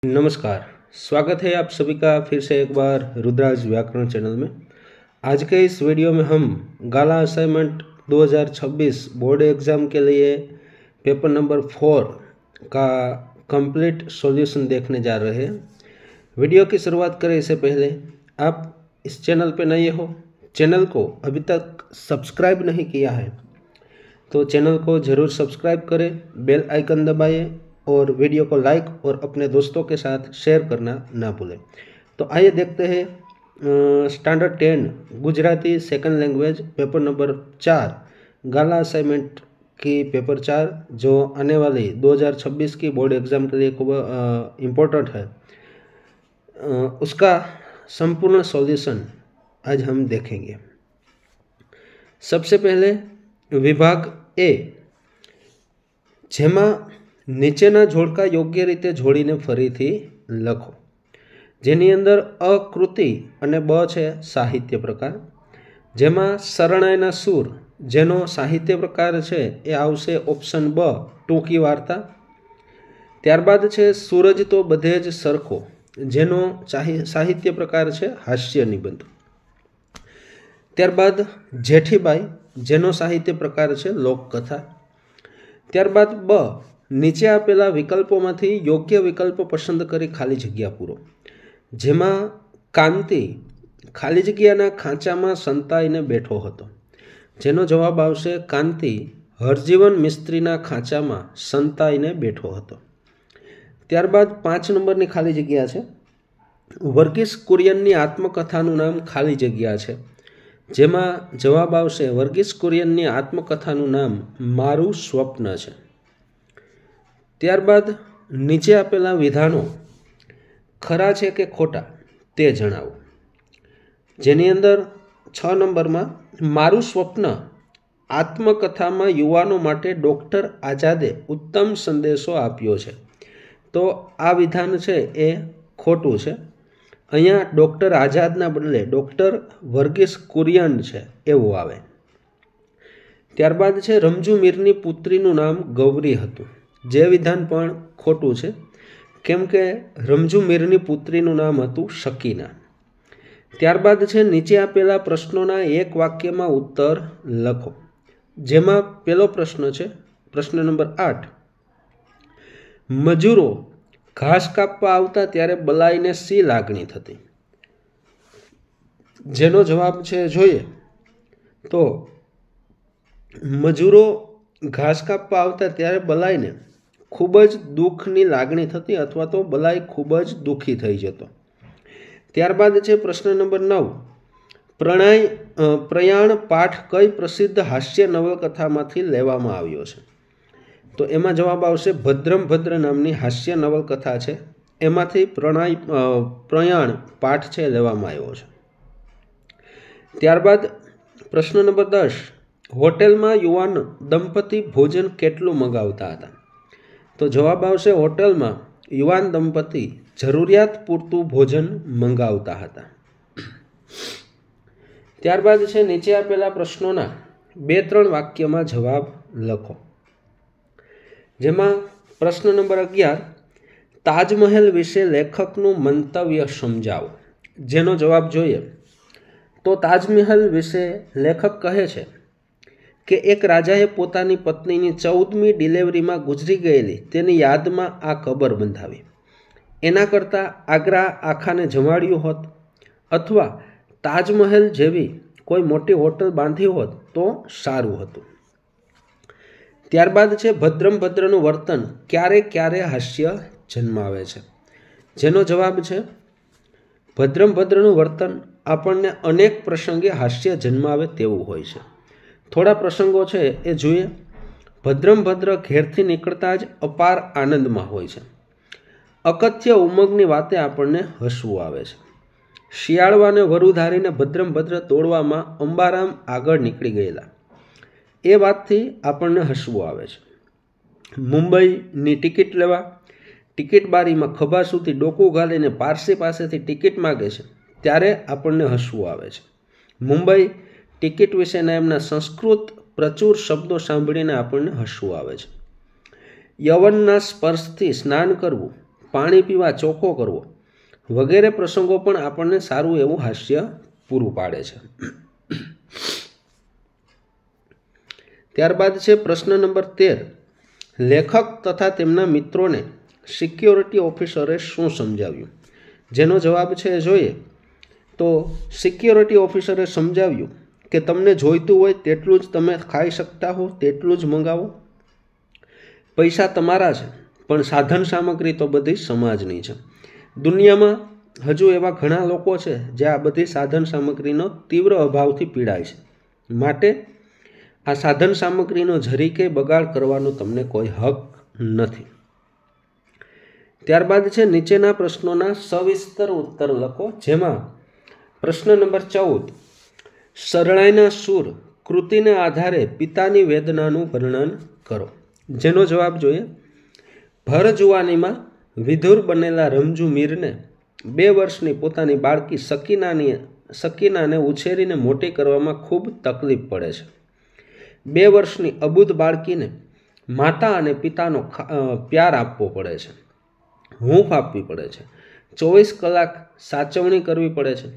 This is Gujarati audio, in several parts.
नमस्कार। स्वागत है आप सभी का फिर से एक बार रुद्राज व्याकरण चैनल में। आज के इस वीडियो में हम गाला असाइनमेंट 2026 बोर्ड एग्ज़ाम के लिए पेपर नंबर 4 का कंप्लीट सॉल्यूशन देखने जा रहे हैं। वीडियो की शुरुआत करें इससे पहले आप इस चैनल पर नए हो, चैनल को अभी तक सब्सक्राइब नहीं किया है तो चैनल को ज़रूर सब्सक्राइब करें, बेल आइकन दबाइए और वीडियो को लाइक और अपने दोस्तों के साथ शेयर करना ना भूलें। तो आइए देखते हैं standard 10 Gujarati second language paper number 4 गाला असाइनमेंट की पेपर 4 जो आने वाली 2026 की बोर्ड एग्ज़ाम के लिए खूब इम्पोर्टेंट है, उसका संपूर्ण सॉल्यूशन आज हम देखेंगे। सबसे पहले विभाग ए, जेमा નીચેના જોડકા યોગ્ય રીતે જોડીને ફરીથી લખો, જેની અંદર અકૃતિ અને બ છે સાહિત્ય પ્રકાર, જેમાં શરણાઈના સૂર જેનો સાહિત્ય પ્રકાર છે એ આવશે ઓપ્શન બ ટૂંકી વાર્તા। ત્યારબાદ છે સૂરજ તો બધે જ સરખો જેનો સાહિત્ય પ્રકાર છે હાસ્ય નિબંધ। ત્યારબાદ જેઠીબાઈ જેનો સાહિત્ય પ્રકાર છે લોકકથા। ત્યારબાદ બ, નીચે આપેલા વિકલ્પોમાંથી યોગ્ય વિકલ્પ પસંદ કરી ખાલી જગ્યા પૂરો, જેમાં કાંતિ ખાલી જગ્યાના ખાંચામાં સંતાઈને બેઠો હતો, જેનો જવાબ આવશે કાંતિ હરજીવન મિસ્ત્રીના ખાંચામાં સંતાઈને બેઠો હતો। ત્યારબાદ 5 નંબરની ખાલી જગ્યા છે, વર્ગીસ કુરિયનની આત્મકથાનું નામ ખાલી જગ્યા છે, જેમાં જવાબ આવશે વર્ગીસ કુરિયનની આત્મકથાનું નામ મારું સ્વપ્ન છે। ત્યારબાદ નીચે આપેલા વિધાનો ખરા છે કે ખોટા તે જણાવો, જેની અંદર 6 નંબરમાં મારું સ્વપ્ન આત્મકથામાં યુવાનો માટે ડૉક્ટર આઝાદે ઉત્તમ સંદેશો આપ્યો છે, તો આ વિધાન છે એ ખોટું છે। અહીંયા ડૉક્ટર આઝાદના બદલે ડૉક્ટર વર્ગીસ કુરિયન છે એવું આવે। ત્યારબાદ છે રમજુ મીરની પુત્રીનું નામ ગૌરી હતું, જે વિધાન પણ ખોટું છે, કેમ કે રમજુ મીરની પુત્રીનું નામ હતું શકીના। ત્યારબાદ છે નીચે આપેલા પ્રશ્નોના એક વાક્યમાં ઉત્તર લખો, જેમાં પહેલો પ્રશ્ન છે પ્રશ્ન નંબર 8, મજૂરો ઘાસ કાપવા આવતા ત્યારે બલાઈને શી લાગણી થતી, જેનો જવાબ છે જોઈએ તો મજૂરો ઘાસ કાપવા આવતા ત્યારે બલાઈને ખૂબ જ દુઃખની લાગણી થતી અથવા તો બલાઈ ખૂબ જ દુઃખી થઈ જતો। ત્યારબાદ છે પ્રશ્ન નંબર 9, પ્રયાણ પાઠ કઈ પ્રસિદ્ધ હાસ્ય નવલકથામાંથી લેવામાં આવ્યો છે, તો એમાં જવાબ આવશે ભદ્રમ ભદ્ર નામની હાસ્ય નવલકથા છે, એમાંથી પ્રયાણ પાઠ છે લેવામાં આવ્યો છે। ત્યારબાદ પ્રશ્ન નંબર 10, હોટેલમાં યુવાન દંપતી ભોજન કેટલું મંગાવતા હતા, તો જવાબ આવશે હોટેલમાં યુવાન દંપતી જરૂરિયાત પૂરતું ભોજન મંગાવતા હતા। ત્યારબાદ છે નીચે આપેલા પ્રશ્નોના 2-3 વાક્યમાં જવાબ લખો, જેમાં પ્રશ્ન નંબર 11, તાજમહેલ વિશે લેખકનું મંતવ્ય સમજાવો, જેનો જવાબ જોઈએ તો તાજમહેલ વિશે લેખક કહે છે કે એક રાજાએ પોતાની પત્નીની 14મી ડિલિવરીમાં ગુજરી ગયેલી તેની યાદમાં આ કબર બંધાવી, એના કરતાં આગ્રા આખાને જમાડ્યું હોત અથવા તાજમહેલ જેવી કોઈ મોટી હોટલ બાંધી હોત તો સારું હતું। ત્યારબાદ છે ભદ્રમ ભદ્રનું વર્તન ક્યારે ક્યારે હાસ્ય જન્માવે છે, જેનો જવાબ છે ભદ્રમ ભદ્રનું વર્તન આપણને અનેક પ્રસંગે હાસ્ય જન્માવે તેવું હોય છે। થોડા પ્રસંગો છે એ જોઈએ। ભદ્રમ ભદ્ર ઘેરથી નીકળતા જ અપાર આનંદમાં હોય છે, અકથ્ય ઉમંગની વાતે આપણને હસવું આવે છે, શિયાળવાને વરુ ધારીને ભદ્રમ ભદ્ર દોડવામાં અંબારામ આગળ નીકળી ગયેલા એ વાતથી આપણને હસવું આવે છે, મુંબઈની ટિકિટ લેવા ટિકિટ બારીમાં ખભા સુધી ડોકું ઘાલીને પારસી પાસેથી ટિકિટ માગે છે ત્યારે આપણને હસવું આવે છે, મુંબઈ ટિકિટ વિશેના એમના સંસ્કૃત પ્રચુર શબ્દો સાંભળીને આપણને હસવું આવે છે, યવનના સ્પર્શથી સ્નાન કરવું પાણી પીવા ચોખ્ખો કરવો વગેરે પ્રસંગો પણ આપણને સારું એવું હાસ્ય પૂરું પાડે છે. ત્યારબાદ છે પ્રશ્ન નંબર 13. લેખક તથા તેમના મિત્રોને સિક્યોરિટી ઓફિસરે શું સમજાવ્યું? જેનો જવાબ છે એ જોઈએ તો સિક્યોરિટી ઓફિસરે સમજાવ્યું કે તમને જોઈતું હોય તેટલું જ તમે ખાઈ શકતા હો, તેટલું જ મંગાવો. પૈસા તમારા છે, પણ સાધન સામગ્રી તો બધી સમાજની છે. દુનિયામાં હજુ એવા ઘણા લોકો છે જે આ બધી સાધન સામગ્રીનો તીવ્ર અભાવથી પીડાય છે. માટે આ સાધન સામગ્રીનો જરીકે બગાડ કરવાનો તમને કોઈ હક નથી. ત્યારબાદ છે નીચેના પ્રશ્નોના સવિસ્તર ઉત્તર લખો. જેમાં પ્રશ્ન નંબર 14. શરણાઈના સૂર કૃતિને આધારે પિતાની વેદનાનું વર્ણન કરો. જેનો જવાબ જોઈએ. ભર જુવાનીમાં વિધુર બનેલા રમજુ મીરને 2 વર્ષની પોતાની બાળકી સકીનાને ઉછેરીને મોટી કરવામાં ખૂબ તકલીફ પડે છે. 2 વર્ષની અબુધ બાળકીને માતા અને પિતાનો પ્યાર આપવો પડે છે, હૂંફ આપવી પડે છે, 24 કલાક સાચવણી કરવી પડે છે,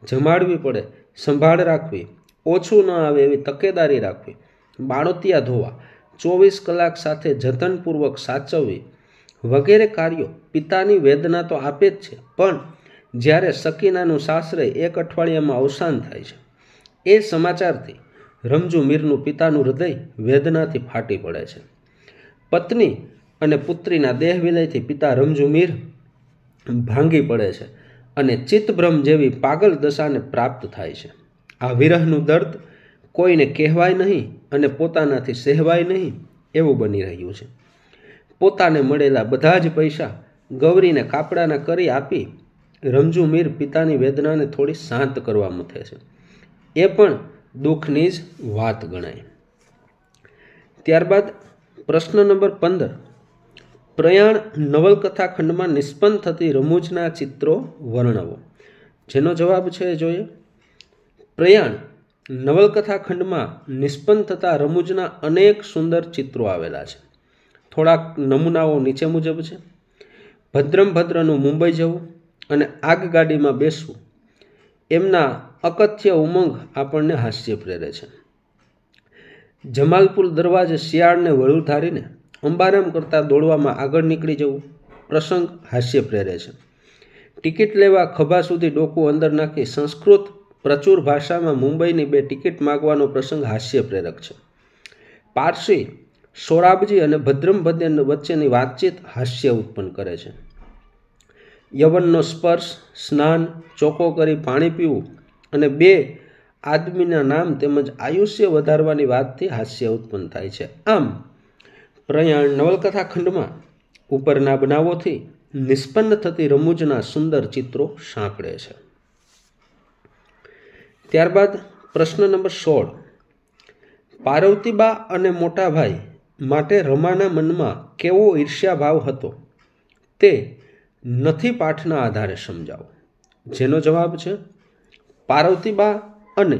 જમાડવી પડે, સંભાળ રાખવી, ઓછું ન આવે એવી તકેદારી રાખવી, બાળોતિયા ધોવા, 24 કલાક સાથે જતનપૂર્વક સાચવવી વગેરે કાર્યો પિતાની વેદના તો આપે જ છે. પણ જ્યારે સકીનાનું સાસરે 1 અઠવાડિયામાં અવસાન થાય છે એ સમાચારથી રમજુ મીરનું પિતાનું હૃદય વેદનાથી ફાટી પડે છે. પત્ની અને પુત્રીના દેહ વિલયથી પિતા રમજુ મીર ભાંગી પડે છે અને ચિત્તભ્રમ જેવી પાગલ દશાને પ્રાપ્ત થાય છે. આ વિરહનું દર્દ કોઈને કહેવાય નહીં અને પોતાનાથી સહેવાય નહીં એવું બની રહ્યું છે. પોતાને મળેલા બધા જ પૈસા ગૌરીને કાપડાના કરી આપી રમજુ મીર પિતાની વેદનાને થોડી શાંત કરવા મથે છે. એ પણ દુઃખની જ વાત ગણાય. ત્યારબાદ પ્રશ્ન નંબર 15. પ્રયાણ નવલકથા ખંડમાં નિષ્પન્ન થતી રમૂજના ચિત્રો વર્ણવો. જેનો જવાબ છે જોઈએ. પ્રયાણ નવલકથા ખંડમાં નિષ્પન્ન થતા રમૂજના અનેક સુંદર ચિત્રો આવેલા છે. થોડાક નમૂનાઓ નીચે મુજબ છે. ભદ્રમભદ્રનું મુંબઈ જવું અને આગગાડીમાં બેસવું એમના અકથ્ય ઉમંગ આપણને હાસ્ય પ્રેરે છે. જમાલપુર દરવાજે શિયાળને વળું ધારીને અંબારામ કરતાં દોડવામાં આગળ નીકળી જવું પ્રસંગ હાસ્ય પ્રેરે છે. ટિકિટ લેવા ખભા સુધી ડોકું અંદર નાખી સંસ્કૃત પ્રચુર ભાષામાં મુંબઈની 2 ટિકિટ માગવાનો પ્રસંગ હાસ્ય પ્રેરક છે. પારસી સોરાબજી અને ભદ્રમભદ્ર વચ્ચેની વાતચીત હાસ્ય ઉત્પન્ન કરે છે. યવનનો સ્પર્શ, સ્નાન, ચોખ્ખો કરી પાણી પીવું અને 2 આદમીના નામ તેમજ આયુષ્ય વધારવાની વાતથી હાસ્ય ઉત્પન્ન થાય છે. આમ પ્રયાણ નવલકથા ખંડમાં ઉપરના બનાવોથી નિષ્પન્ન થતી રમૂજના સુંદર ચિત્રો સાંકળે છે. ત્યારબાદ પ્રશ્ન નંબર 16. પાર્વતીબા અને મોટાભાઈ માટે રમાના મનમાં કેવો ઈર્ષ્યાભાવ હતો તે નથી પાઠના આધારે સમજાવો. જેનો જવાબ છે. પાર્વતીબા અને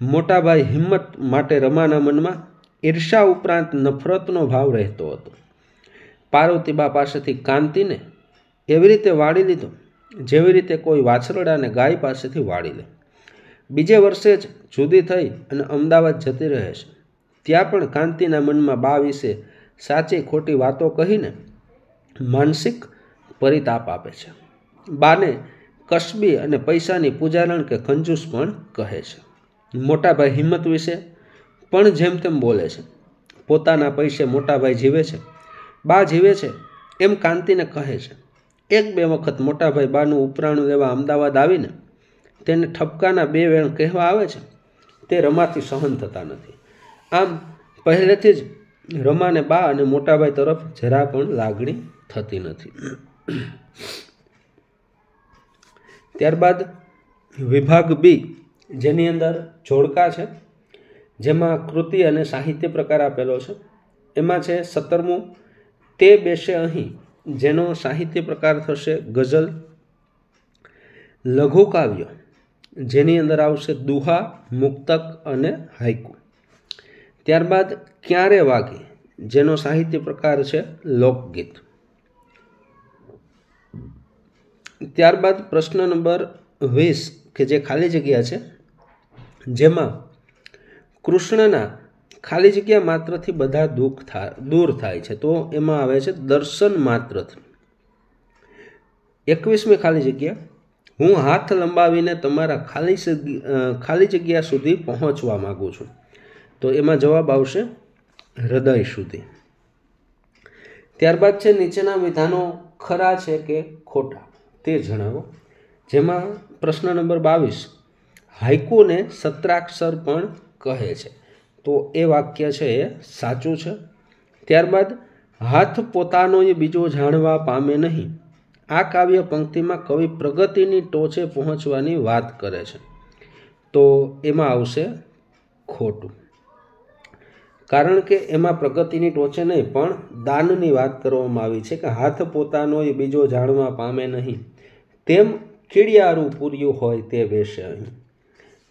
મોટાભાઈ હિંમત માટે રમાના મનમાં ઈર્ષા ઉપરાંત નફરતનો ભાવ રહેતો હતો. પાર્વતીબા પાસેથી કાંતિને એવી રીતે વાળી લીધો જેવી રીતે કોઈ વાછરડાને ગાય પાસેથી વાળી લે. બીજે વર્ષે જ જુદી થઈ અને અમદાવાદ જતી રહે છે. ત્યાં પણ કાંતિના મનમાં બા વિશે સાચી ખોટી વાતો કહીને માનસિક પરિતાપ આપે છે. બાને કસબી અને પૈસાની પૂજારણ કે કંજૂસ પણ કહે છે. મોટાભાઈ હિંમત વિશે પણ જેમ તેમ બોલે છે. પોતાના પૈસે મોટાભાઈ જીવે છે, બા જીવે છે એમ કાંતિને કહે છે. 1-2 વખત મોટાભાઈ બાનું ઉપરાણું લેવા અમદાવાદ આવીને તેને ઠપકાના 2 વેણ કહેવા આવે છે. તે રમાથી સહન થતા નથી. આમ પહેલેથી જ રમાને બા અને મોટાભાઈ તરફ જરા પણ લાગણી થતી નથી. ત્યારબાદ વિભાગ બી જેની અંદર જોડકા છે, જેમાં કૃતિ અને સાહિત્ય પ્રકાર આપેલો છે. એમાં છે 17મું તે બેસે અહીં, જેનો સાહિત્ય પ્રકાર થશે ગઝલ. લઘુકાવ્ય જેની અંદર આવશે દુહા, મુક્તક અને હાઇકુ. ત્યારબાદ ક્યારે વાગી જેનો સાહિત્ય પ્રકાર છે લોકગીત. ત્યારબાદ પ્રશ્ન નંબર 20 કે જે ખાલી જગ્યા છે, જેમાં કૃષ્ણના ખાલી જગ્યા માત્રથી બધા દુઃખ દૂર થાય છે, તો એમાં આવે છે દર્શન માત્રથી. 21મી ખાલી જગ્યા, હું હાથ લંબાવીને તમારા ખાલી જગ્યા સુધી પહોંચવા માગું છું, તો એમાં જવાબ આવશે હૃદય સુધી. ત્યારબાદ છે નીચેના વિધાનો ખરા છે કે ખોટા તે જણાવો. જેમાં પ્રશ્ન નંબર 22, હાઈકુને સત્રાક્ષર પણ કહે છે, તો એ વાક્ય છે એ સાચું છે. ત્યારબાદ હાથ પોતાનો એ બીજો જાણવા પામે નહીં, આ કાવ્ય પંક્તિમાં કવિ પ્રગતિની ટોચે પહોંચવાની વાત કરે છે, તો એમાં આવશે ખોટું. કારણ કે એમાં પ્રગતિની ટોચે નહીં પણ દાનની વાત કરવામાં આવી છે કે હાથ પોતાનો એ બીજો જાણવા પામે નહીં, તેમ કીડિયારું પૂર્યું હોય તે વેશે અહીં,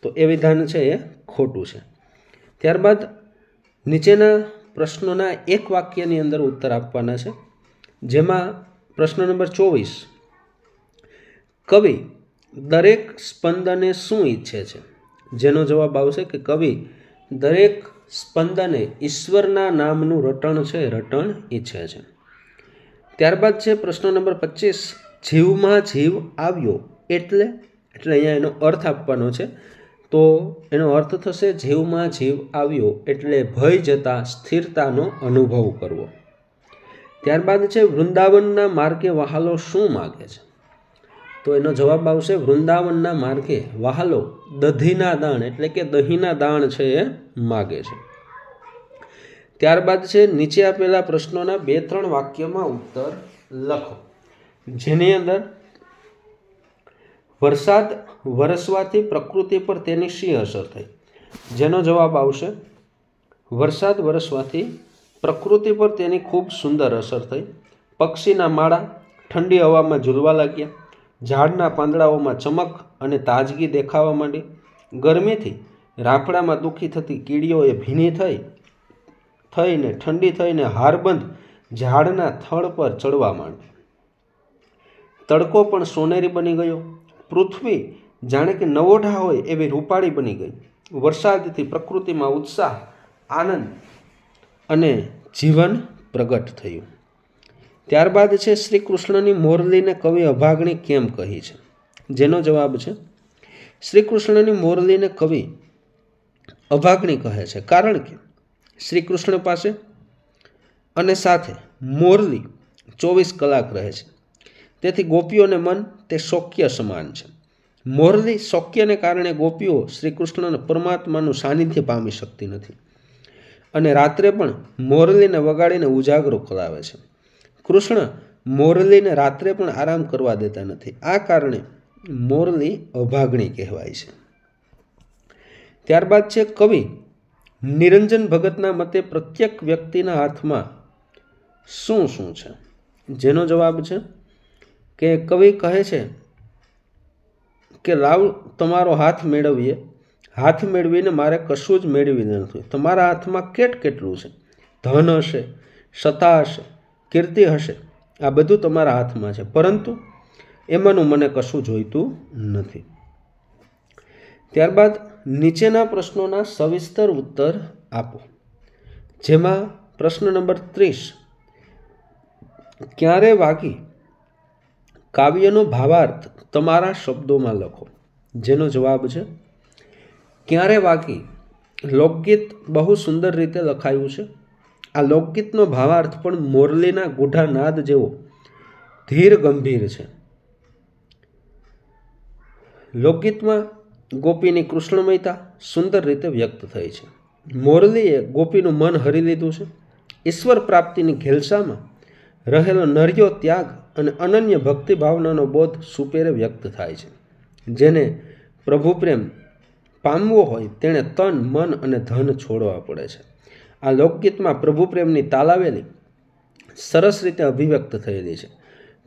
તો એ વિધાન છે એ ખોટું છે. ત્યારબાદ નીચેના પ્રશ્નોના એક વાક્યની અંદર ઉત્તર આપવાના છે. જેમાં પ્રશ્ન નંબર 24, કવિ દરેક સ્પંદને શું ઈચ્છે છે, જેનો જવાબ આવશે કે કવિ દરેક સ્પંદને ઈશ્વરના નામનું રટણ છે રટણ ઈચ્છે છે. ત્યારબાદ છે પ્રશ્ન નંબર 25, જીવમાં જીવ આવ્યો એટલે અહીંયા એનો અર્થ આપવાનો છે, તો એનો અર્થ થશે જીવમાં જીવ આવ્યો એટલે ભય જતા સ્થિરતાનો અનુભવ કરવો. ત્યારબાદ છે વૃંદાવનના માર્ગે વહાલો શું માગે છે, તો એનો જવાબ આવશે વૃંદાવનના માર્ગે વહાલો દધીના દાણ એટલે કે દહીંના દાણ છે એ માગે છે. ત્યારબાદ છે નીચે આપેલા પ્રશ્નોના 2-3 વાક્યમાં ઉત્તર લખો. જેની અંદર વરસાદ વરસવાથી પ્રકૃતિ પર તેની શી અસર થઈ, જેનો જવાબ આવશે વરસાદ વરસવાથી પ્રકૃતિ પર તેની ખૂબ સુંદર અસર થઈ. પક્ષીના માળા ઠંડી હવામાં ઝૂલવા લાગ્યા, ઝાડના પાંદડાઓમાં ચમક અને તાજગી દેખાવા માંડી, ગરમીથી રાફડામાં દુઃખી થતી કીડીઓ એ ભીની થઈને ઠંડી થઈને હારબંધ ઝાડના થડ પર ચડવા માંડી, તડકો પણ સોનેરી બની ગયો, પૃથ્વી જાણે કે નવોઢા હોય એવી રૂપાળી બની ગઈ, વરસાદથી પ્રકૃતિમાં ઉત્સાહ, આનંદ અને જીવન પ્રગટ થયું. ત્યારબાદ છે શ્રી કૃષ્ણની મોરલીને કવિ અભાગણી કેમ કહી છે, જેનો જવાબ છે શ્રી કૃષ્ણની મોરલીને કવિ અભાગણી કહે છે કારણ કે શ્રી કૃષ્ણ પાસે અને સાથે મોરલી 24 કલાક રહે છે, તેથી ગોપીઓને મન તે શોક્ય સમાન છે. મોરલી શોક્યને કારણે ગોપીઓ શ્રી કૃષ્ણને પરમાત્માનું સાનિધ્ય પામી શકતી નથી અને રાત્રે પણ મોરલીને વગાડીને ઉજાગરો કરાવે છે. કૃષ્ણ મોરલીને રાત્રે પણ આરામ કરવા દેતા નથી, આ કારણે મોરલી અભાગણી કહેવાય છે. ત્યારબાદ છે કવિ નિરંજન ભગતના મતે પ્રત્યેક વ્યક્તિના હાથમાં શું શું છે, જેનો જવાબ છે કે કવિ કહે છે કે લાવ તમારો હાથ મેળવીએ, હાથ મેળવીને મારે કશું જ મેળવી નથી, તમારા હાથમાં કેટલું છે, ધન હશે, સત્તા હશે, કીર્તિ હશે, આ બધું તમારા હાથમાં છે, પરંતુ એમાંનું મને કશું જોઈતું નથી. ત્યારબાદ નીચેના પ્રશ્નોના સવિસ્તર ઉત્તર આપો. જેમાં પ્રશ્ન નંબર 30, ક્યારે વાગી કાવ્યનો ભાવાર્થ તમારા શબ્દોમાં લખો, જેનો જવાબ છે ક્યારે વાગી લોકગીત બહુ સુંદર રીતે લખાયું છે. આ લોકગીતનો ભાવાર્થ પણ મોરલીના ગૂઢા નાદ જેવો ધીર ગંભીર છે. લોકગીતમાં ગોપીની કૃષ્ણમયતા સુંદર રીતે વ્યક્ત થઈ છે. મોરલીએ ગોપીનું મન હરી લીધું છે. ઈશ્વર પ્રાપ્તિની ઘેલસામાં રહેલો નર્યો ત્યાગ અને અનન્ય ભક્તિ ભાવનાનો બોધ સુપેરે વ્યક્ત થાય છે. જેને પ્રભુ પ્રેમ પામવો હોય તેણે તન મન અને ધન છોડવા પડે છે. આ લોકગીતમાં પ્રભુ પ્રેમની તાલાવેલી સરસ રીતે અભિવ્યક્ત થયેલી છે.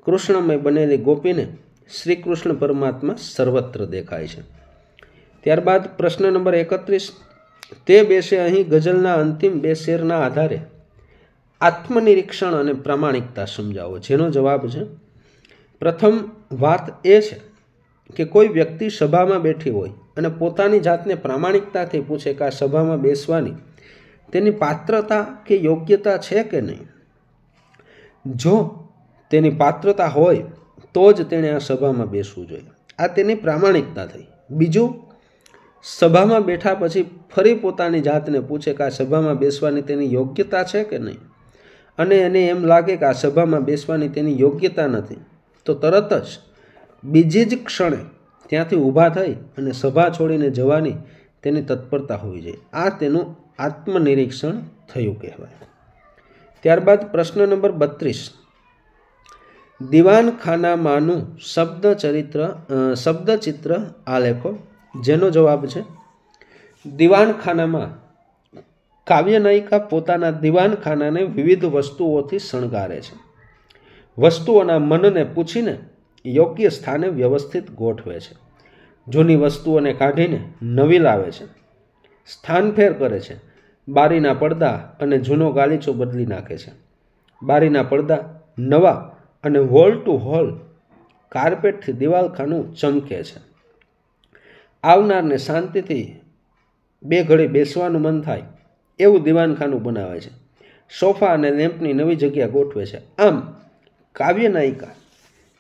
કૃષ્ણમય બનેલી ગોપીને શ્રી કૃષ્ણ પરમાત્મા સર્વત્ર દેખાય છે. ત્યારબાદ પ્રશ્ન નંબર 31, તે બેસે અહીં ગઝલના અંતિમ 2 શેરના આધારે આત્મનિરીક્ષણ અને પ્રામાણિકતા સમજાવો, જેનો જવાબ છે પ્રથમ વાત એ છે કે કોઈ વ્યક્તિ સભામાં બેઠી હોય અને પોતાની જાતને પ્રામાણિકતાથી પૂછે કે આ સભામાં બેસવાની તેની પાત્રતા કે યોગ્યતા છે કે નહીં. જો તેની પાત્રતા હોય તો જ તેણે આ સભામાં બેસવું જોઈએ. આ તેની પ્રામાણિકતા થઈ. બીજું, સભામાં બેઠા પછી ફરી પોતાની જાતને પૂછે કે આ સભામાં બેસવાની તેની યોગ્યતા છે કે નહીં, અને એને એમ લાગે કે આ સભામાં બેસવાની તેની યોગ્યતા નથી, તો તરત જ બીજી જ ક્ષણે ત્યાંથી ઊભા થઈ અને સભા છોડીને જવાની તેની તત્પરતા હોવી જોઈએ. આ તેનું આત્મનિરીક્ષણ થયું કહેવાય. ત્યારબાદ પ્રશ્ન નંબર 32, દીવાનખાનામાંનું શબ્દચિત્ર આલેખો. જેનો જવાબ છે દીવાનખાનામાં કાવ્ય નાયિકા પોતાના દીવાનખાનાને વિવિધ વસ્તુઓથી શણગારે છે. વસ્તુઓના મનને પૂછીને યોગ્ય સ્થાને વ્યવસ્થિત ગોઠવે છે. જૂની વસ્તુઓને કાઢીને નવી લાવે છે. સ્થાનફેર કરે છે. બારીના પડદા અને જૂનો ગાલીચો બદલી નાખે છે. બારીના પડદા નવા અને વોલ ટુ હોલ કાર્પેટથી દિવાલખાનું ચમકે છે. આવનારને શાંતિથી બે ઘડી બેસવાનું મન થાય એવું દીવાનખાનું બનાવે છે. સોફા અને લેમ્પની નવી જગ્યા ગોઠવે છે. આમ કાવ્ય નાયિકા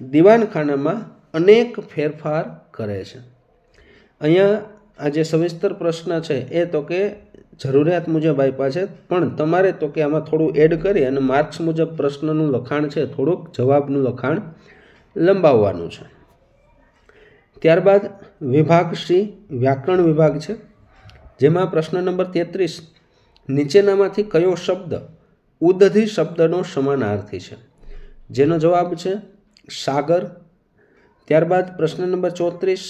દીવાનખાનામાં અનેક ફેરફાર કરે છે. અહીંયા આ જે સવિસ્તર પ્રશ્ન છે એ તો કે જરૂરિયાત મુજબ આપ્યા છે, પણ તમારે તો કે આમાં થોડું એડ કરી અને માર્ક્સ મુજબ પ્રશ્નનું લખાણ છે થોડુંક જવાબનું લખાણ લંબાવવાનું છે. ત્યારબાદ વિભાગ સી વ્યાકરણ વિભાગ છે, જેમાં પ્રશ્ન નંબર 33, નીચેનામાંથી કયો શબ્દ ઉદધિ શબ્દનો સમાનાર્થી છે? જેનો જવાબ છે સાગર. ત્યારબાદ પ્રશ્ન નંબર 34,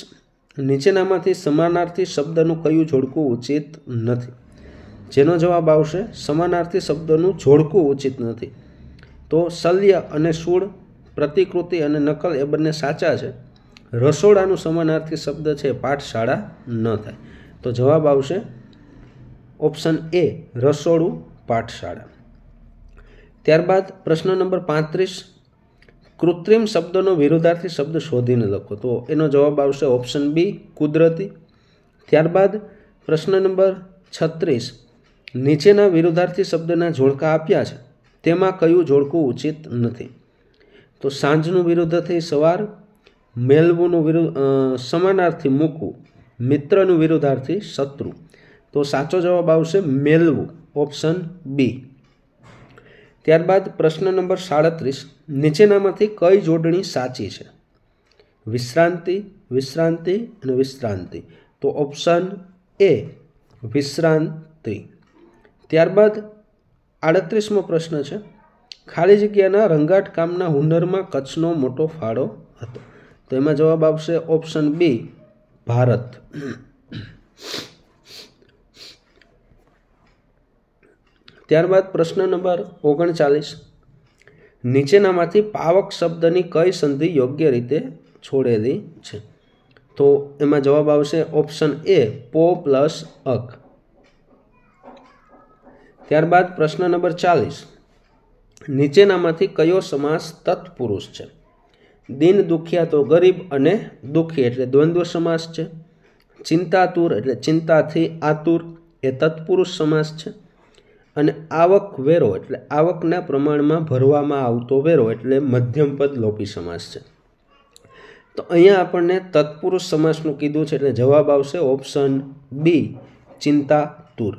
નીચેનામાંથી સમાનાર્થી શબ્દનું કયું જોડકું ઉચિત નથી? જેનો જવાબ આવશે સમાનાર્થી શબ્દનું જોડકું ઉચિત નથી. તો શલ્ય અને શૂળ, પ્રતિકૃતિ અને નકલ એ બંને સાચા છે. રસોડાનું સમાનાર્થી શબ્દ છે પાઠશાળા ન થાય. તો જવાબ આવશે ઓપ્શન એ, રસોડું પાઠશાળા. ત્યારબાદ પ્રશ્ન નંબર 35, કૃત્રિમ શબ્દનો વિરુદ્ધાર્થી શબ્દ શોધીને લખો. તો એનો જવાબ આવશે ઓપ્શન બી, કુદરતી. ત્યારબાદ પ્રશ્ન નંબર 36, નીચેના વિરુદ્ધાર્થી શબ્દના જોડકા આપ્યા છે તેમાં કયું જોડકું ઉચિત નથી? તો સાંજનું વિરુદ્ધાર્થી સવાર, મેળવુંનું સમાનાર્થી મૂકવું, મિત્રનું વિરુદ્ધાર્થી શત્રુ. તો સાચો જવાબ આવશે મેળવું, ઓપ્શન બી. ત્યારબાદ પ્રશ્ન નંબર 37, નીચેનામાંથી કઈ જોડણી સાચી છે? વિશ્રાંતિ, વિશ્રાંતિ અને વિશ્રાંતિ. તો ઓપ્શન એ, વિશ્રાંતિ. ત્યારબાદ 38મો પ્રશ્ન છે, ખાલી જગ્યાના રંગાટ કામના હુનરમાં કચ્છનો મોટો ફાળો હતો. તો એમાં જવાબ આવશે ઓપ્શન બી, ભારત. ત્યારબાદ પ્રશ્ન નંબર 39, નીચેનામાંથી પાવક શબ્દની કઈ સંધિ યોગ્ય રીતે છોડેલી છે? તો એમાં જવાબ આવશે ઓપ્શન એ, પો પ્લસ અક. ત્યારબાદ પ્રશ્ન નંબર 40, નીચેનામાંથી કયો સમાસ તત્પુરુષ છે? દિન દુખિયા તો ગરીબ અને દુઃખી એટલે દ્વંદ્વ સમાસ છે. ચિંતાતુર એટલે ચિંતાથી આતુર એ તત્પુરુષ સમાસ છે. અને આવક વેરો એટલે આવકના પ્રમાણમાં ભરવામાં આવતો વેરો એટલે મધ્યમપદ લોપી સમાસ છે. તો અહીંયા આપણને તત્પુરુષ સમાસનું કીધું છે એટલે જવાબ આવશે ઓપ્શન બી, ચિંતાતુર.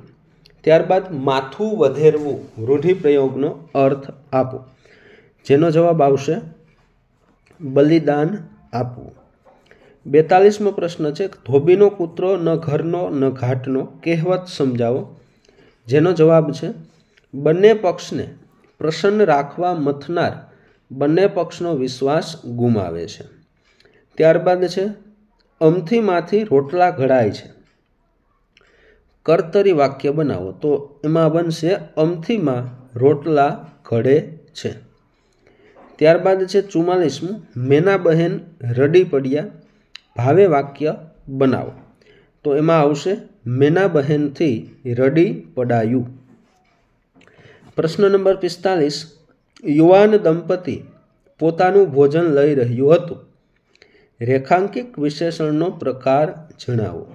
ત્યારબાદ માથું વધેરવું રૂઢિપ્રયોગનો અર્થ આપો. જેનો જવાબ આવશે બલિદાન આપવું. 42મો પ્રશ્ન છે, ધોબીનો કૂતરો ન ઘરનો ન ઘાટનો, કહેવત સમજાવો. જેનો જવાબ છે બંને પક્ષને પ્રસન્ન રાખવા મથનાર બંને પક્ષનો વિશ્વાસ ગુમાવે છે. ત્યારબાદ છે અમથીમાંથી રોટલા ઘડાય છે. કર્તરી વાક્ય બનાવો. તો એમાં બનશે અમથીમાં રોટલા ઘડે છે. ત્યારબાદ છે 44મું, મેના બહેન રડી પડ્યા, ભાવે વાક્ય બનાવો. તો એમાં આવશે મેના બહેનથી રડી પડાયું. પ્રશ્ન નંબર 45, યુવાન દંપતી પોતાનું ભોજન લઈ રહ્યું હતું. રેખાંકિત વિશેષણનો પ્રકાર જણાવો.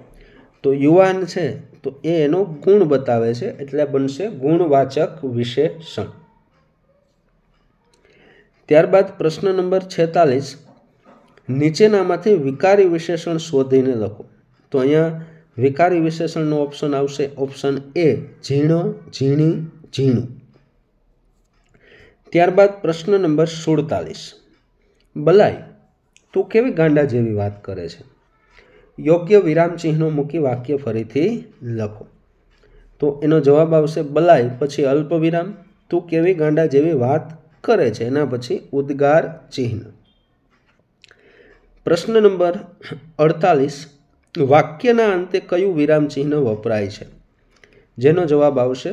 તો યુવાન છે તો એનો ગુણ બતાવે છે એટલે બનશે ગુણવાચક વિશેષણ. ત્યારબાદ પ્રશ્ન નંબર 46, નીચેનામાંથી વિકારી વિશેષણ શોધીને લખો. તો અહીંયા વિકારી વિશેષણનો ઓપ્શન આવશે ઓપ્શન એ, ઝીણો, ઝીણી, ઝીણું. ત્યારબાદ પ્રશ્ન નંબર 47, બલાઈ તું કેવી ગાંડા જેવી વાત કરે છે. યોગ્ય વિરામ ચિહ્નો મૂકી વાક્ય ફરીથી લખો. તો એનો જવાબ આવશે બલાઈ પછી અલ્પ વિરામ, તું કેવી ગાંડા જેવી વાત કરે છે, એના પછી ઉદ્ગાર ચિહ્ન. પ્રશ્ન નંબર 48, વાક્યના અંતે કયું વિરામ ચિહ્ન વપરાય છે. જેનો જવાબ આવશે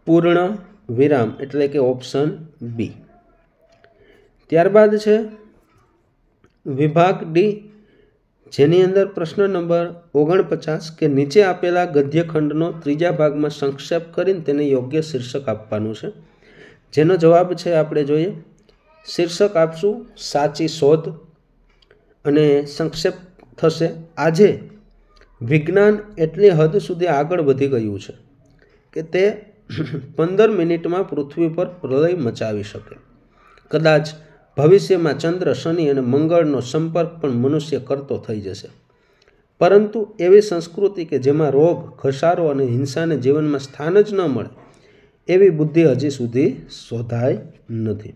પૂર્ણ વિરામ એટલે કે ઓપ્શન બી. ત્યારબાદ છે વિભાગ ડી, જેની અંદર પ્રશ્ન નંબર 49 કે નીચે આપેલા ગદ્યખંડનો ત્રીજા ભાગમાં સંક્ષેપ કરીને તેને યોગ્ય શીર્ષક આપવાનું છે. જેનો જવાબ છે આપણે જોઈએ. શીર્ષક આપશું સાચી શોધ અને સંક્ષેપ થશે આજે વિજ્ઞાન એટલી હદ સુધી આગળ વધી ગયું છે કે તે 15 મિનિટમાં પૃથ્વી પર પ્રલય મચાવી શકે. કદાચ ભવિષ્યમાં ચંદ્ર, શનિ અને મંગળનો સંપર્ક પણ મનુષ્ય કરતો થઈ જશે. પરંતુ એવી સંસ્કૃતિ કે જેમાં રોગ, ઘસારો અને હિંસાને જીવનમાં સ્થાન જ ન મળે એવી બુદ્ધિ હજી સુધી શોધાઈ નથી.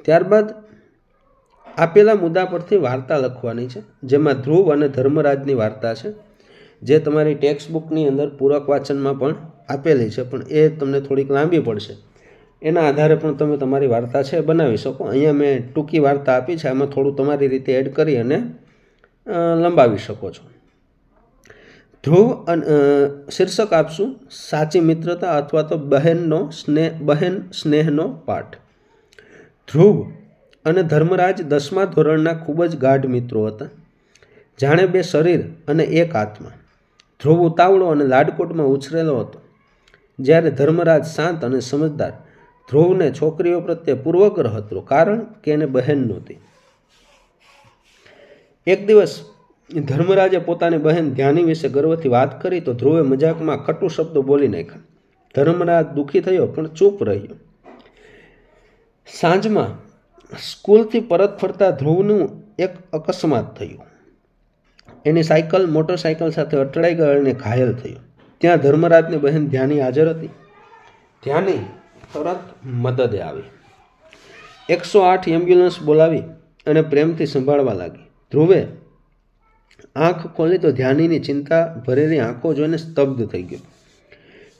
ત્યારબાદ આપેલા મુદ્દા પરથી વાર્તા લખવાની છે, જેમાં ધ્રુવ અને ધર્મરાજની વાર્તા છે, જે તમારી ટેક્સ્ટ બુકની અંદર પૂરક વાંચનમાં પણ આપેલી છે, પણ એ તમને થોડીક લાંબી પડશે. એના આધારે પણ તમે તમારી વાર્તા છે બનાવી શકો. અહીંયા મેં ટૂંકી વાર્તા આપી છે, આમાં થોડું તમારી રીતે એડ કરી અને લંબાવી શકો છો. ધ્રુવ શીર્ષક આપશું સાચી મિત્રતા અથવા તો બહેન સ્નેહનો પાઠ. ધ્રુવ અને ધર્મરાજ 10મા ધોરણના ખૂબ જ ગાઢ મિત્રો હતા, જાણે બે શરીર અને એક આત્મા. ધ્રુવ ઉતાવળો અને લાડકોટમાં ઉછરેલો હતો, જ્યારે ધર્મરાજ શાંત અને સમજદાર. ધ્રુવને છોકરીઓ પ્રત્યે પૂર્વગ્રહ હતો, કારણ કે એને બહેન નહોતી. એક દિવસ ધર્મરાજે પોતાની બહેન ધ્યાની વિશે ગર્વથી વાત કરી તો ધ્રુવે મજાકમાં કટુ શબ્દો બોલી નાખ્યા. ધર્મરાજ દુઃખી થયો પણ ચૂપ રહ્યો. સાંજમાં સ્કૂલથી પરત ફરતા ધ્રુવનું એક અકસ્માત થયું. એની સાયકલ મોટરસાયકલ સાથે અથડાઈ ગઈ અને ઘાયલ થયો. ત્યાં ધર્મરાજની બહેન ધ્યાની હાજર હતી. ધ્યાની તરત મદદે આવી. 108 એમ્બ્યુલન્સ બોલાવી અને પ્રેમથી સંભાળવા લાગી. ધ્રુવે આંખ ખોલી તો ધ્યાનીની ચિંતા ભરેલી આંખો જોઈને સ્તબ્ધ થઈ ગયો.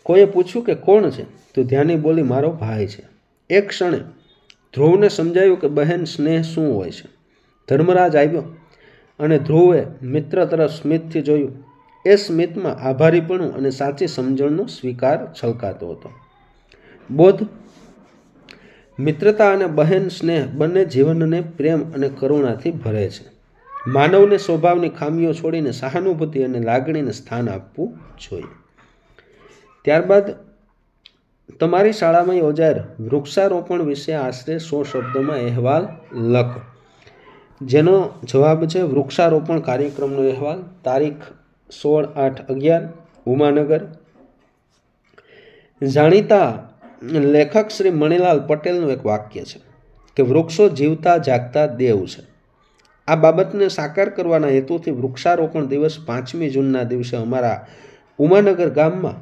કોઈએ પૂછ્યું કે કોણ છે, તો ધ્યાની બોલી મારો ભાઈ છે. એક ક્ષણે ધ્રુવને સમજાયું કે બહેન સ્નેહ શું હોય છે. ધર્મરાજ આવ્યો અને ધ્રુવે મિત્ર તરફ સ્મિતથી જોયું. એ સ્મિતમાં આભારીપણું અને સાચી સમજણનો સ્વીકાર છલકાતો હતો. બોધ, મિત્રતા અને બહેન સ્નેહ બંને જીવનને પ્રેમ અને કરુણાથી ભરે છે. માનવને સ્વભાવની ખામીઓ છોડીને સહાનુભૂતિ અને લાગણીને સ્થાન આપવું જોઈએ. ત્યારબાદ તમારી શાળામાં યોજાયેલ વૃક્ષારોપણ વિશે આશરે 100 શબ્દોમાં અહેવાલ લખો. જેનો જવાબ છે વૃક્ષારોપણ કાર્યક્રમનો અહેવાલ, તારીખ 16/8/11, ઉમાનગર. જાણીતા લેખક શ્રી મણિલાલ પટેલનું એક વાક્ય છે કે વૃક્ષો જીવતા જાગતા દેવ છે. આ બાબતને સાકાર કરવાના હેતુથી વૃક્ષારોપણ દિવસ 5મી જૂનના દિવસે અમારા ઉમાનગર ગામમાં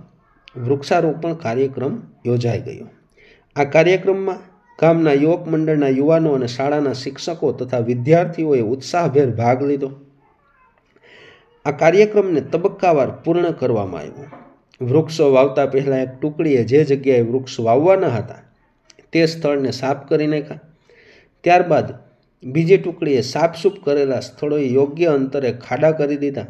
વૃક્ષારોપણ કાર્યક્રમ યોજાઈ ગયો. આ કાર્યક્રમમાં ગામના યુવક મંડળના યુવાનો અને શાળાના શિક્ષકો તથા વિદ્યાર્થીઓએ ઉત્સાહભેર ભાગ લીધો. આ કાર્યક્રમને તબક્કાવાર પૂર્ણ કરવામાં આવ્યો. વૃક્ષો વાવતા પહેલાં એક ટુકડીએ જે જગ્યાએ વૃક્ષ વાવવાના હતા તે સ્થળને સાફ કરી નાખ્યા. ત્યારબાદ બીજી ટુકડીએ સાફસૂફ કરેલા સ્થળોએ યોગ્ય અંતરે ખાડા કરી દીધા.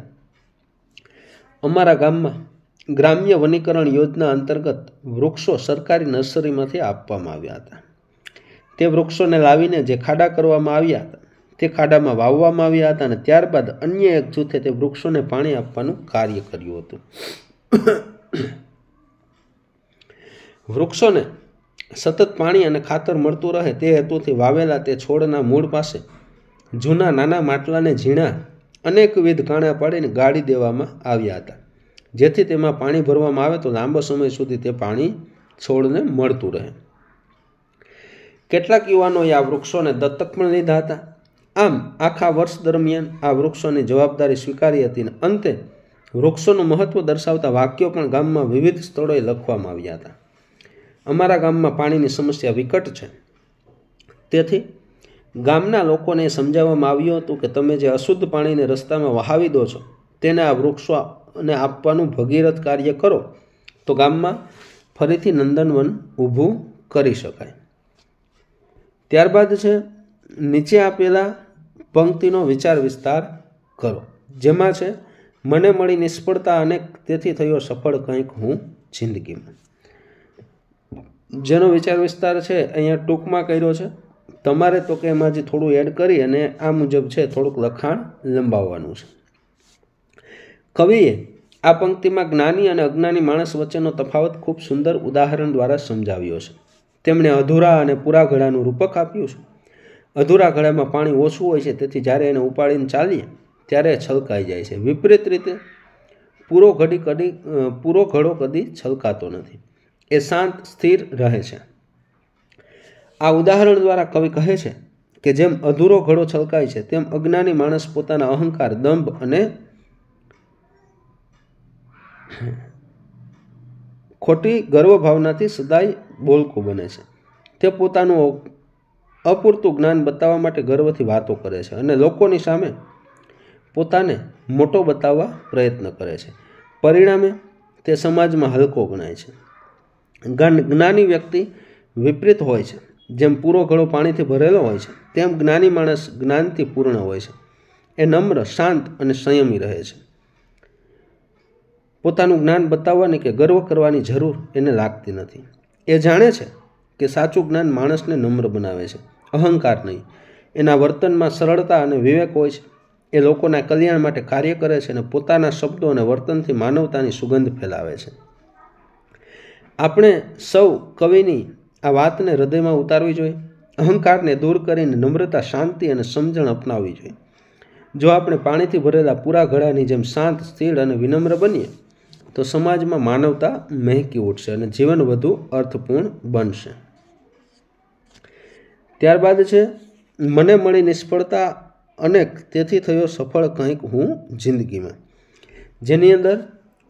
અમારા ગામમાં ગ્રામ્ય વનીકરણ યોજના અંતર્ગત વૃક્ષો સરકારી નર્સરીમાંથી આપવામાં આવ્યા હતા. તે વૃક્ષોને લાવીને જે ખાડા કરવામાં આવ્યા હતા તે ખાડામાં વાવવામાં આવ્યા હતા અને ત્યારબાદ અન્ય એક જૂથે તે વૃક્ષોને પાણી આપવાનું કાર્ય કર્યું હતું. વૃક્ષોને સતત પાણી અને ખાતર મળતું રહે તે હેતુથી વાવેલા તે છોડના મૂળ પાસે જૂના નાના માટલાને ઝીણા અનેકવિધ કાણા પાડીને ગાળી દેવામાં આવ્યા હતા, જેથી તેમાં પાણી ભરવામાં આવે તો લાંબો સમય સુધી તે પાણી છોડને મળતું રહે. કેટલાક યુવાનોએ આ વૃક્ષોને દત્તક પણ લીધા હતા. આમ આખા વર્ષ દરમિયાન આ વૃક્ષોની જવાબદારી સ્વીકારી હતી અને અંતે વૃક્ષોનું મહત્વ દર્શાવતા વાક્યો પણ ગામમાં વિવિધ સ્થળોએ લખવામાં આવ્યા હતા. અમારા ગામમાં પાણીની સમસ્યા વિકટ છે, તેથી ગામના લોકોને સમજાવવામાં આવ્યું હતું કે તમે જે અશુદ્ધ પાણીને રસ્તામાં વહાવી દો છો તેને આ વૃક્ષોને આપવાનું ભગીરથ કાર્ય કરો તો ગામમાં ફરીથી નંદનવન ઊભું કરી શકાય. ત્યારબાદ છે નીચે આપેલા પંક્તિનો વિચાર વિસ્તાર કરો, જેમાં છે મને મળી નિષ્ફળતા અનેક તેથી થયો સફળ કંઈક હું જિંદગીમાં. જેનો વિચાર વિસ્તાર છે અહીંયા ટૂંકમાં કર્યો છે. તમારે તો કે એમાં જે થોડું એડ કરી અને આ મુજબ છે થોડુંક લખાણ લંબાવવાનું છે. કવિએ આ પંક્તિમાં જ્ઞાની અને અજ્ઞાની માણસ વચ્ચેનો તફાવત ખૂબ સુંદર ઉદાહરણ દ્વારા સમજાવ્યો છે. તેમણે અધૂરા અને પૂરા ઘડાનું રૂપક આપ્યું છે. અધૂરા ઘડામાં પાણી ઓછું હોય છે, તેથી જ્યારે એને ઉપાડીને ચાલીએ ત્યારે છલકાઈ જાય છે. વિપરીત રીતે પૂરો ઘડો કદી છલકાતો નથી, એ શાંત સ્થિર રહે છે. આ ઉદાહરણ દ્વારા કવિ કહે છે કે જેમ અધૂરો ઘડો છલકાય છે તેમ અજ્ઞાની માણસ પોતાના અહંકાર, દંભ અને ખોટી ગર્વભાવનાથી સદાય બોલકો બને છે. તે પોતાનું અપૂરતું જ્ઞાન બતાવવા માટે ગર્વથી વાતો કરે છે અને લોકોની સામે પોતાને મોટો બતાવવા પ્રયત્ન કરે છે. પરિણામે તે સમાજમાં હલકો ગણાય છે. જ્ઞાની વ્યક્તિ વિપરીત હોય છે. જેમ પૂરો ઘડો પાણીથી ભરેલો હોય છે તેમ જ્ઞાની માણસ જ્ઞાનથી પૂર્ણ હોય છે. એ નમ્ર, શાંત અને સંયમી રહે છે. પોતાનું જ્ઞાન બતાવવાની કે ગર્વ કરવાની જરૂર એને લાગતી નથી. એ જાણે છે કે સાચું જ્ઞાન માણસને નમ્ર બનાવે છે, અહંકાર નહીં. એના વર્તનમાં સરળતા અને વિવેક હોય છે. એ લોકોના કલ્યાણ માટે કાર્ય કરે છે અને પોતાના શબ્દો અને વર્તનથી માનવતાની સુગંધ ફેલાવે છે. આપણે સૌ કવિની આ વાતને હૃદયમાં ઉતારવી જોઈએ. અહંકારને દૂર કરીને નમ્રતા, શાંતિ અને સમજણ અપનાવવી જોઈએ. જો આપણે પાણીથી ભરેલા પૂરા ઘડાની જેમ શાંત, સ્થિર અને વિનમ્ર બનીએ તો સમાજમાં માનવતા મહેકી ઉઠશે અને જીવન વધુ અર્થપૂર્ણ બનશે. ત્યારબાદ છે મને મળી નિષ્ફળતા અનેક તેથી થયો સફળ કંઈક હું જિંદગીમાં, જેની અંદર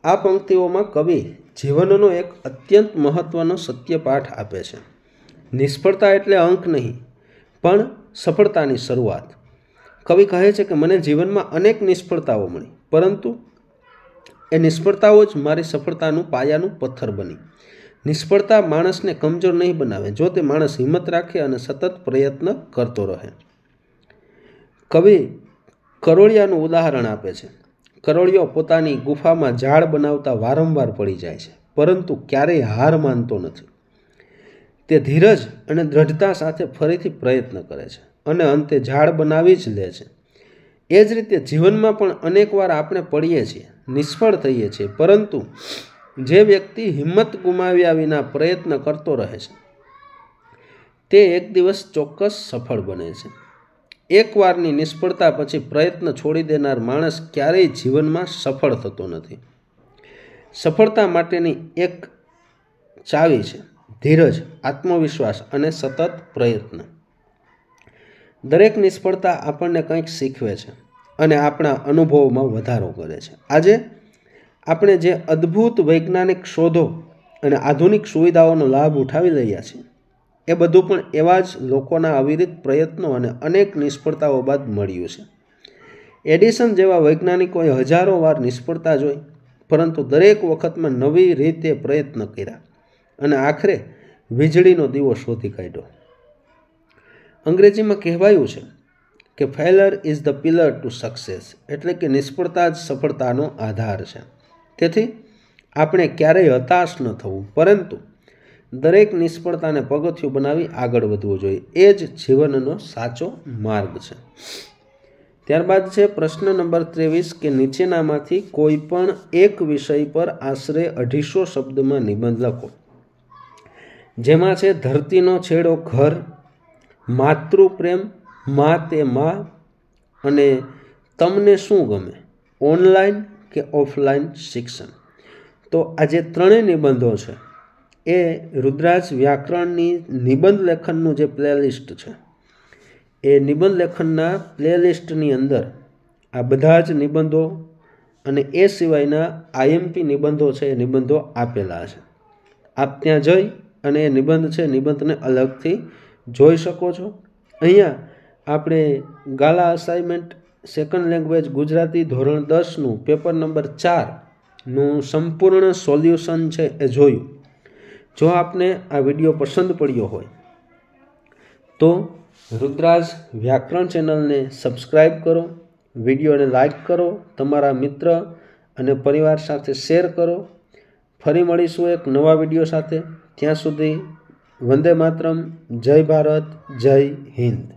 આ પંક્તિઓમાં કવિ જીવનનો એક અત્યંત મહત્વનો સત્ય પાઠ આપે છે. નિષ્ફળતા એટલે અંક નહીં, પણ સફળતાની શરૂઆત. કવિ કહે છે કે મને જીવનમાં અનેક નિષ્ફળતાઓ મળી, પરંતુ એ નિષ્ફળતાઓ જ મારી સફળતાનું પાયાનું પથ્થર બની. નિષ્ફળતા માણસને કમજોર નહીં બનાવે જો તે માણસ હિંમત રાખે અને સતત પ્રયત્ન કરતો રહે. કવિ કરોળિયાનું ઉદાહરણ આપે છે. કરોળિયો પોતાની ગુફામાં ઝાડ બનાવતા વારંવાર પડી જાય છે, પરંતુ ક્યારેય હાર માનતો નથી. તે ધીરજ અને દ્રઢતા સાથે ફરીથી પ્રયત્ન કરે છે અને અંતે ઝાડ બનાવી જ લે છે. એ જ રીતે જીવનમાં પણ અનેકવાર આપણે પડીએ છીએ, નિષ્ફળ થઈએ છીએ, પરંતુ જે વ્યક્તિ હિંમત ગુમાવ્યા વિના પ્રયત્ન કરતો રહે છે તે એક દિવસ ચોક્કસ સફળ બને છે. એકવારની નિષ્ફળતા પછી પ્રયત્ન છોડી દેનાર માણસ ક્યારેય જીવનમાં સફળ થતો નથી. સફળતા માટેની એક ચાવી છે ધીરજ, આત્મવિશ્વાસ અને સતત પ્રયત્ન. દરેક નિષ્ફળતા આપણને કંઈક શીખવે છે અને આપણા અનુભવોમાં વધારો કરે છે. આજે આપણે જે અદ્ભુત વૈજ્ઞાનિક શોધો અને આધુનિક સુવિધાઓનો લાભ ઉઠાવી રહ્યા છીએ એ બધું પણ એવા જ લોકોના અવિરત પ્રયત્નો અને અનેક નિષ્ફળતાઓ બાદ મળ્યું છે. એડિસન જેવા વૈજ્ઞાનિકોએ હજારો વાર નિષ્ફળતા જોઈ, પરંતુ દરેક વખતમાં નવી રીતે પ્રયત્ન કર્યા અને આખરે વીજળીનો દીવો શોધી કાઢ્યો. અંગ્રેજીમાં કહેવાયું છે કે failure is the pillar to success, એટલે કે નિષ્ફળતા જ સફળતાનો આધાર છે. તેથી આપણે ક્યારેય હતાશ ન થવું, પરંતુ દરેક નિષ્ફળતાને પગથિયું બનાવી આગળ વધવું જોઈએ. એ જ જીવનનો સાચો માર્ગ છે. ત્યારબાદ છે પ્રશ્ન નંબર 23 કે નીચેનામાંથી કોઈ પણ એક વિષય પર આશરે 250 શબ્દમાં નિબંધ લખો. જેમાં છે ધરતીનો છેડો ઘર, માતૃપ્રેમ, મા તે મા, અને તમને શું ગમે, ઓનલાઈન કે ઓફલાઈન શિક્ષણ. તો આ જે ત્રણેય નિબંધો છે એ રુદ્રાજ વ્યાકરણની નિબંધ લેખનનું જે પ્લેલિસ્ટ છે એ નિબંધ લેખનના પ્લેલિસ્ટની અંદર આ બધા જ નિબંધો અને એ સિવાયના આઈએમપી નિબંધો છે એ નિબંધો આપેલા છે. આપ ત્યાં જઈ અને એ નિબંધ છે નિબંધને અલગથી જોઈ શકો છો. અહીંયા આપણે ગાલા અસાઇનમેન્ટ સેકન્ડ લેંગ્વેજ ગુજરાતી ધોરણ 10નું પેપર નંબર 4નું સંપૂર્ણ સોલ્યુશન છે એ જોયું. જો આપને આ વિડીયો પસંદ પડ્યો હોય તો રુદ્રાજ વ્યાકરણ ચેનલને સબસ્ક્રાઈબ કરો, વિડીયોને લાઈક કરો, તમારા મિત્ર અને પરિવાર સાથે શેર કરો. ફરી મળીશું એક નવા વિડીયો સાથે. ત્યાં સુધી વંદે માતરમ, જય ભારત, જય હિન્દ.